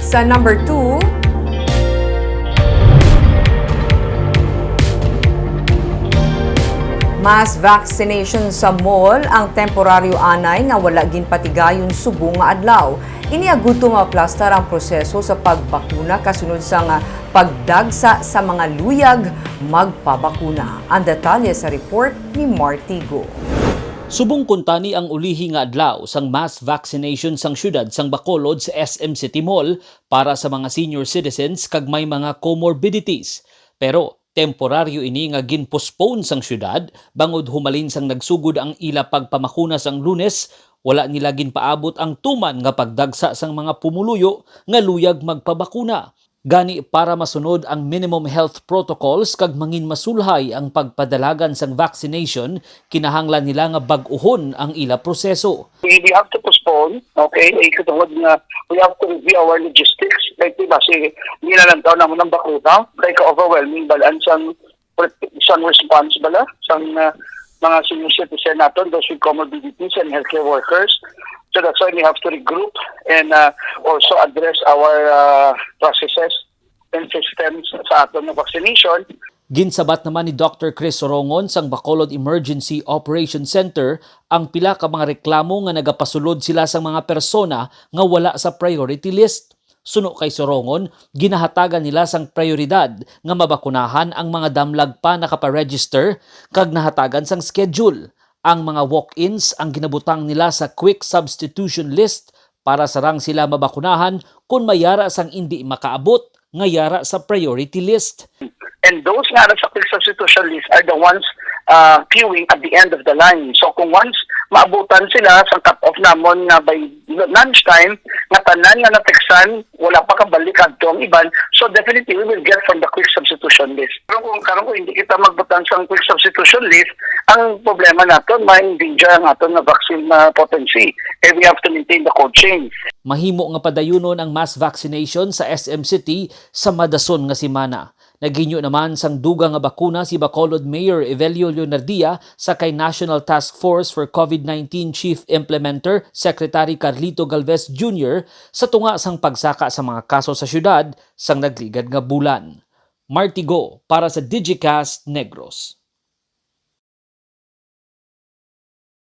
Sa number 2, mass vaccination sa mall ang temporaryo anay nga wala ginpatigayon subong nga adlaw. Iniaguto maplastar ang proseso sa pagbakuna kasunod sa pagdagsa sa mga luyag magpabakuna. Ang detalye sa report ni Martigo. Subong kuntani ang ulihi nga adlaw sang mass vaccination sang syudad sang Bacolod sa SM City Mall para sa mga senior citizens kag may mga comorbidities. Pero temporaryo ini nga ginpostpone sang syudad bangod humalin sang nagsugod ang ila pagpamakuna sang Lunes, wala nila ginpaabot ang tuman nga pagdagsa sang mga pumuluyo nga luyag magpabakuna. Gani para masunod ang minimum health protocols kag mangin masulhay ang pagpadalagan sang vaccination, kinahanglan nila nga bag-uhon ang ila proseso. We have to postpone, okay? Ikatungod nga, we have to review our logistics. Like, diba, hindi na lang taon naman ng bakuna. Like, overwhelming balaan sang response bala, sang mga senior citizen natin, those with comorbidities and healthcare workers. So that's why we have to regroup and also address our processes and systems sa aton ng vaccination. Ginsabat naman ni Dr. Chris Sorongon sang Bacolod Emergency Operation Center ang pila ka mga reklamo nga nagapasulod sila sang mga persona nga wala sa priority list. Suno kay Sorongon, ginahatagan nila sang prioridad nga mabakunahan ang mga damlag pa nakaparegister kag nahatagan sang schedule. Ang mga walk-ins ang ginabutang nila sa quick substitution list para sarang sila mabakunahan kung mayara sang hindi makaabot nga yara sa priority list. And those nga sa quick substitution list are the ones queuing at the end of the line. So kung once maabutan sila sa cut-off namon nga by lunchtime, nga tanan nga nateksan, wala pa kabalik adto ang iban, so definitely we will get from the quick substitution list. Pero kung hindi kita magbutan sa quick substitution list, ang problema naton ma-endanger ang aton na vaccine potency. And we have to maintain the cold chain. Mahimo nga padayunon ang mass vaccination sa SM City sa madason nga semana. Naginyo naman sang duga nga bakuna si Bacolod Mayor Evelio Leonardia sa kay National Task Force for COVID-19 Chief Implementer Secretary Carlito Galvez Jr. sa tunga sang pagsaka sa mga kaso sa syudad sang nagligad nga bulan. Martigo para sa Digicast Negros.